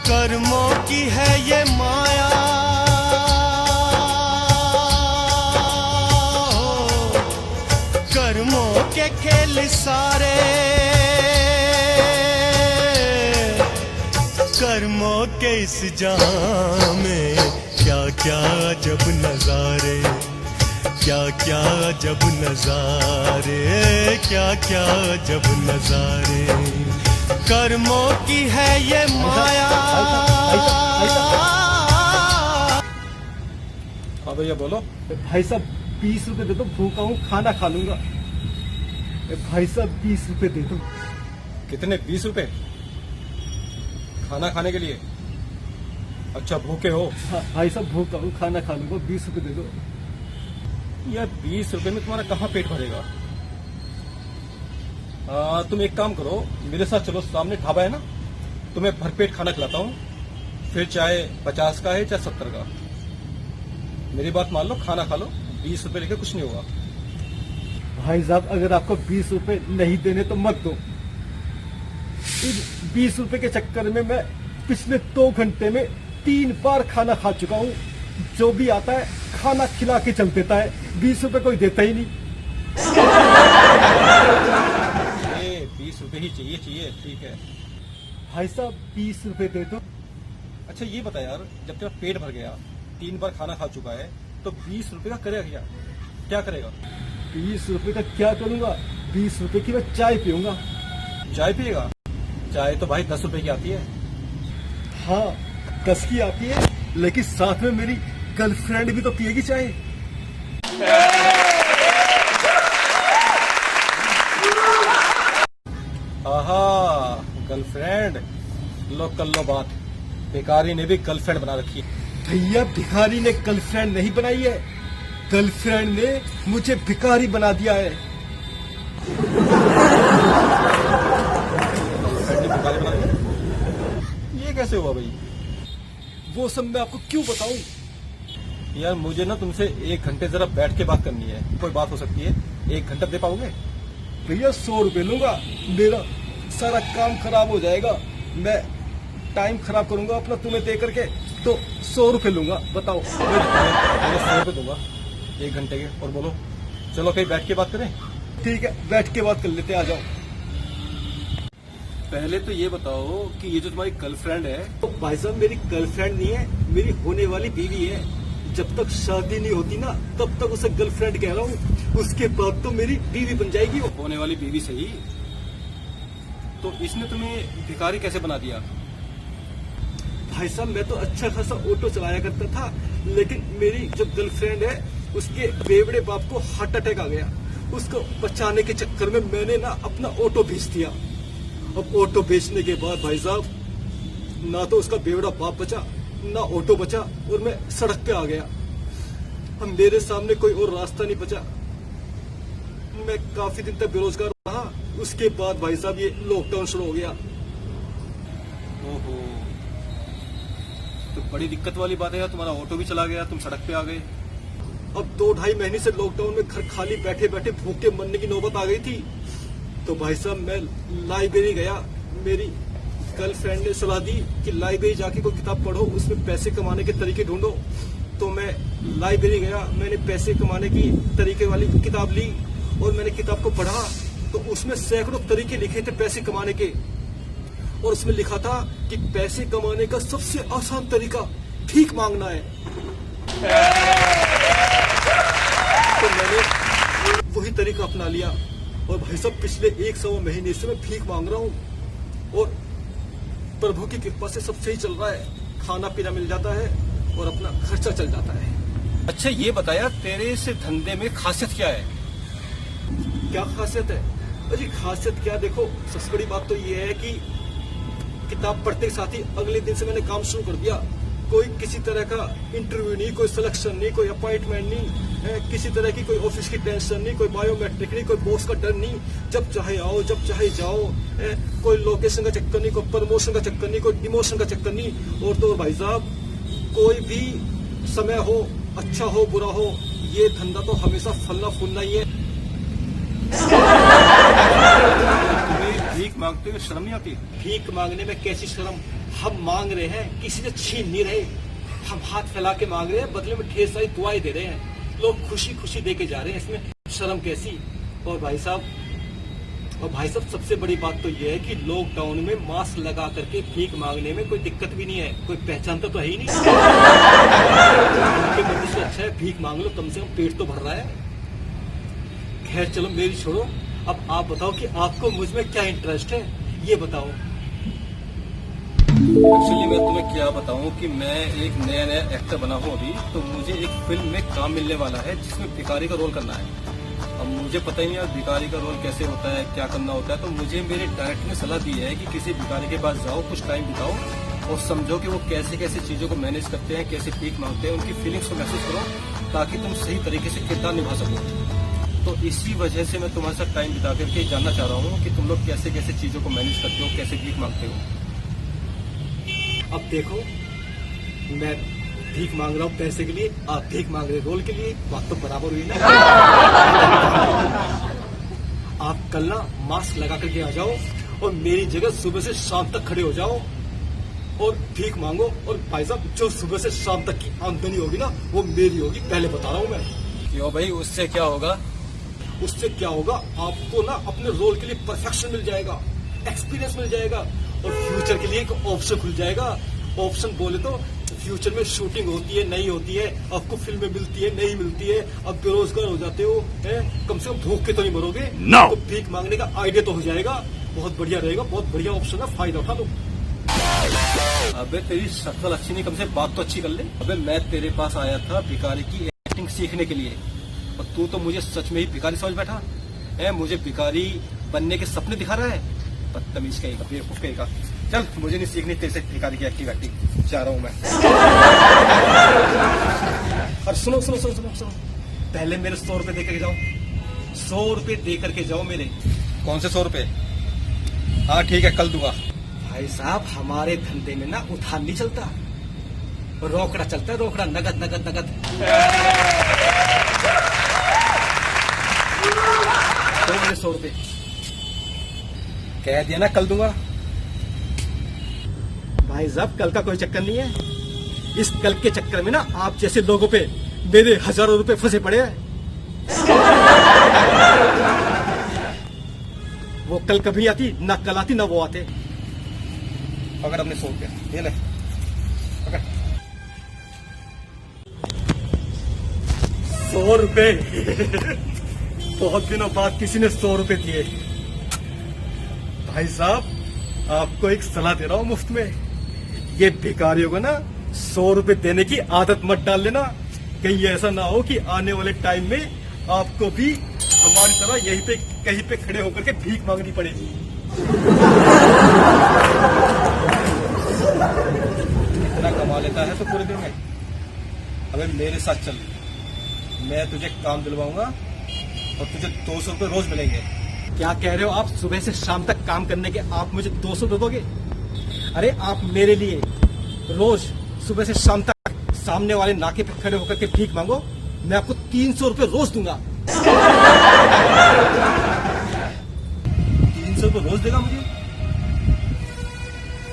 कर्मों की है ये माया, कर्मों के खेल सारे, कर्मों के इस जहां में क्या क्या अजब नजारे, क्या क्या अजब नजारे, क्या क्या अजब नजारे, कर्मों की है ये माया। हाँ भैया बोलो। भाई साहब 20 रुपए दे दो, भूखा हूँ, खाना खा लूंगा। भाई साहब 20 रुपए दे दो। कितने? 20 रुपए खाना खाने के लिए? अच्छा भूखे हो? हाँ भाई साहब भूखा हूँ, खाना खा लूंगा, 20 रुपए दे दो। यार 20 रुपए में तुम्हारा कहाँ पेट भरेगा? तुम एक काम करो, मेरे साथ चलो, सामने ढाबा है ना, तुम्हें भरपेट खाना खिलाता हूँ, फिर चाहे 50 का है चाहे 70 का, मेरी बात मान लो, खाना खा लो, 20 रुपए लेके कुछ नहीं होगा। भाई साहब अगर आपको 20 रुपए नहीं देने तो मत दो। इस 20 रुपए के चक्कर में मैं पिछले 2 घंटे में 3 बार खाना खा चुका हूँ। जो भी आता है खाना खिला के चल देता है, 20 रुपए कोई देता ही नहीं। 20 रुपए ही चाहिए, ठीक है। भाई साहब 20 रुपए दे दो। अच्छा ये बता यार, जब तेरा पेट भर गया, 3 बार खाना खा चुका है, तो 20 रुपए का करेगा क्या करेगा? 20 रुपए का क्या करूंगा? 20 रुपए की मैं चाय पीऊंगा। चाय पिएगा? चाय तो भाई 10 रुपए की आती है। हाँ 10 की आती है, लेकिन साथ में मेरी गर्लफ्रेंड भी तो पिएगी चाय। आहा, गर्लफ्रेंड, लो कर लो बात। भिखारी ने भी गर्लफ्रेंड बना रखी है। भैया भिखारी ने गर्लफ्रेंड नहीं बनाई है, गर्लफ्रेंड ने मुझे भिखारी बना दिया है। भिखारी बना दिया? ये कैसे हुआ भाई? वो सब मैं आपको क्यों बताऊं? यार मुझे ना तुमसे 1 घंटे जरा बैठ के बात करनी है। कोई बात हो सकती है, 1 घंटा दे पाओगे? भैया 100 रुपए लूंगा, मेरा सारा काम खराब हो जाएगा। मैं टाइम खराब करूंगा अपना तुम्हें दे करके, तो 100 रुपए लूंगा। बताओ। मैं 100 रुपए दूंगा 1 घंटे के। और बोलो, चलो कहीं बैठ के बात करें। ठीक है, बैठ के बात कर लेते, आ जाओ। पहले तो ये बताओ कि ये जो तुम्हारी गर्लफ्रेंड है, तो भाई साहब मेरी गर्लफ्रेंड नहीं है, मेरी होने वाली बीवी है। जब तक शादी नहीं होती ना, तब तक उसे गर्लफ्रेंड कह रहा हूँ, उसके बाद तो मेरी बीवी बन जाएगी वो। होने वाली बीवी सही, तो इसने तुम्हें भिखारी कैसे बना दिया? भाई साहब मैं तो अच्छा खासा ऑटो चलाया करता था, लेकिन मेरी जो गर्लफ्रेंड है उसके बेवड़े बाप को हार्ट अटैक आ गया। उसको बचाने के चक्कर में मैंने ना अपना ऑटो बेच दिया। अब ऑटो बेचने के बाद भाई साहब ना तो उसका बेवड़ा बाप बचा, ना ऑटो बचा, और मैं सड़क पे आ गया। अब मेरे सामने कोई और रास्ता नहीं बचा। मैं काफी दिन तक बेरोजगार रहा। उसके बाद भाई साहब ये लॉकडाउन शुरू हो गया। ओहो, तो बड़ी दिक्कत वाली बात है यार। तुम्हारा ऑटो भी चला गया, तुम सड़क पे आ गए। अब 2-2.5 महीने से लॉकडाउन में घर खाली बैठे बैठे भूख के मरने की नौबत आ गई थी। तो भाई साहब मैं लाइब्रेरी गया। मेरी गर्लफ्रेंड ने सलाह दी कि लाइब्रेरी जाके कोई किताब पढ़ो, उसमें पैसे कमाने के तरीके ढूंढो। तो मैं लाइब्रेरी गया, मैंने पैसे कमाने की तरीके वाली किताब ली और मैंने किताब को पढ़ा। तो उसमें सैकड़ों तरीके लिखे थे पैसे कमाने के, और उसमें लिखा था कि पैसे कमाने का सबसे आसान तरीका भीख मांगना है। तो मैंने वही तरीका अपना लिया, और भाई साहब पिछले 1 महीने से मैं भीख मांग रहा हूँ, और प्रभु की कृपा से सब सही चल रहा है। खाना पीना मिल जाता है और अपना खर्चा चल जाता है। अच्छा ये बताया, तेरे इस धंधे में खासियत क्या है? क्या खासियत है? अजी खासियत क्या, देखो सबसे बड़ी बात तो ये है कि किताब पढ़ते के साथ ही अगले दिन से मैंने काम शुरू कर दिया। कोई किसी तरह का इंटरव्यू नहीं, कोई सिलेक्शन नहीं, कोई अपॉइंटमेंट नहीं, किसी तरह की कोई ऑफिस की टेंशन नहीं, कोई बायोमेट्रिक नहीं, कोई बॉस का डर नहीं। जब चाहे आओ, जब चाहे जाओ। कोई लोकेशन का चक्कर नहीं, कोई प्रमोशन का चक्कर नहीं, कोई डिमोशन का चक्कर नहीं। और तो भाई साहब कोई भी समय हो, अच्छा हो बुरा हो, ये धंधा तो हमेशा फलना फूलना ही है। तुम्हें भीख मांगते हुए शर्म नहीं आती? भीख मांगने में कैसी शर्म? हम मांग रहे हैं, किसी से छीन नहीं रहे। हम हाथ फैला के मांग रहे हैं, बदले में ढेर सारी दुआएं दे रहे हैं। लोग खुशी खुशी दे के जा रहे हैं, इसमें शर्म कैसी। और भाई साहब सबसे बड़ी बात तो यह है कि लॉकडाउन में मास्क लगा करके भीख मांगने में कोई दिक्कत भी नहीं है, कोई पहचानता तो है ही नहीं। उनके बंदे से अच्छा है भीख मांग लो, कम से कम पेट तो भर रहा है। खैर चलो मेरी छोड़ो, अब आप बताओ कि आपको मुझ में क्या इंटरेस्ट है, ये बताओ। एक्चुअली मैं तुम्हें क्या बताऊं कि मैं एक नया एक्टर बना हूं अभी, तो मुझे एक फिल्म में काम मिलने वाला है जिसमें भिखारी का रोल करना है। अब मुझे पता ही नहीं यार भिखारी का रोल कैसे होता है, क्या करना होता है। तो मुझे मेरे डायरेक्टर ने सलाह दी है कि किसी भिखारी के पास जाओ, कुछ टाइम बिताओ और समझो कि वो कैसे कैसे चीजों को मैनेज करते हैं, कैसे भीख मांगते हैं, उनकी फीलिंग्स को महसूस करो ताकि तुम सही तरीके से किरदार निभा सको। तो इसी वजह से मैं तुम्हारे साथ टाइम बिता करके जानना चाह रहा हूँ कि तुम लोग कैसे कैसे चीजों को मैनेज करते हो, कैसे भीख मांगते हो। अब देखो, मैं भीख मांग रहा हूँ पैसे के लिए, आप भीख मांग रहे रोल के लिए, बात तो बराबर हुई ना। आप कल ना मास्क लगा करके आ जाओ और मेरी जगह सुबह से शाम तक खड़े हो जाओ और भीख मांगो। और भाई साहब जो सुबह से शाम तक की आमदनी होगी ना वो मेरी होगी, पहले बता रहा हूँ मैं। क्यों भाई, उससे क्या होगा? उससे क्या होगा, आपको ना अपने रोल के लिए परफेक्शन मिल जाएगा, एक्सपीरियंस मिल जाएगा और फ्यूचर के लिए एक ऑप्शन खुल जाएगा। ऑप्शन बोले तो फ्यूचर में शूटिंग होती है, नहीं होती है, आपको फिल्में मिलती है, नहीं मिलती है, अब बेरोजगार हो जाते हो, कम से कम भूख के तो नहीं मरोगे। तो भीख मांगने का आइडिया तो हो जाएगा, बहुत बढ़िया रहेगा, बहुत बढ़िया ऑप्शन है, फायदा उठा लो। अबे तेरी शक्ल अच्छी नहीं, कम से बात तो अच्छी कर ले। अबे मैं तेरे पास आया था भिखारी की एक्टिंग सीखने के लिए और तू तो मुझे सच में ही भिखारी समझ बैठा है। मुझे भिखारी बनने के सपने दिखा रहा है, बदतमीज कहेगा, बेवकूफ कहेगा। चल, मुझे नहीं सीखनी तेरे से भिखारी की एक्टिंग, जा रहा हूँ मैं। और सुनो, पहले मेरे 100 रुपए दे करके जाओ, 100 रुपए दे करके जाओ मेरे। कौन से 100 रुपए? हाँ ठीक है, कल दूंगा। भाई साहब हमारे धंधे में ना उधार नहीं चलता, रोकड़ा चलता है, रोकड़ा, नगद नगद नगद। तो मेरे 100 रुपए कह दिया ना, कल दूंगा। भाई साहब कल का कोई चक्कर नहीं है, इस कल के चक्कर में ना आप जैसे लोगों पे मेरे हजारों रुपए फंसे पड़े हैं। वो कल कभी आती ना, कल आती ना वो आते। अगर अपने 100 रुपए ये ले, पकड़। 100 रुपए बहुत दिनों बाद किसी ने 100 रुपए दिए। भाई साहब आपको एक सलाह दे रहा हूं मुफ्त में, ये भिखारियों को ना 100 रुपए देने की आदत मत डाल लेना, कहीं ऐसा ना हो कि आने वाले टाइम में आपको भी हमारी तरह यहीं पे कहीं पे खड़े होकर के भीख मांगनी पड़ेगी। इतना कमा लेता है तो पूरे दिन में। अबे मेरे साथ चल, मैं तुझे काम दिलवाऊंगा और तुझे 200 रुपए रोज मिलेंगे। क्या कह रहे हो आप? सुबह से शाम तक काम करने के आप मुझे 200 दे दोगे? अरे आप मेरे लिए रोज सुबह से शाम तक सामने वाले नाके पे खड़े होकर के भीख मांगो, मैं आपको 300 रुपए रोज दूंगा। 300 रुपए रोज देगा मुझे?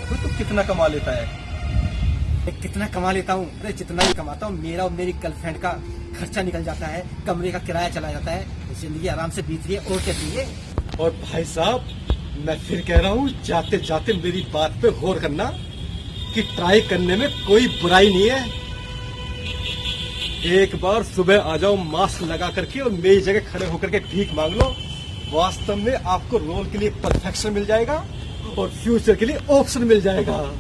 अबे तो कितना कमा लेता है? कितना कमा लेता हूँ? अरे जितना ही कमाता हूँ मेरा और मेरी गर्लफ्रेंड का खर्चा निकल जाता है, कमरे का किराया चला जाता है, जिंदगी आराम से बीत रही है, और क्या चाहिए। और भाई साहब मैं फिर कह रहा हूँ, जाते जाते मेरी बात पे गौर करना कि ट्राई करने में कोई बुराई नहीं है। एक बार सुबह आ जाओ मास्क लगा करके और मेरी जगह खड़े होकर के भीख मांग लो, वास्तव में आपको रोल के लिए परफेक्शन मिल जाएगा और फ्यूचर के लिए ऑप्शन मिल जाएगा।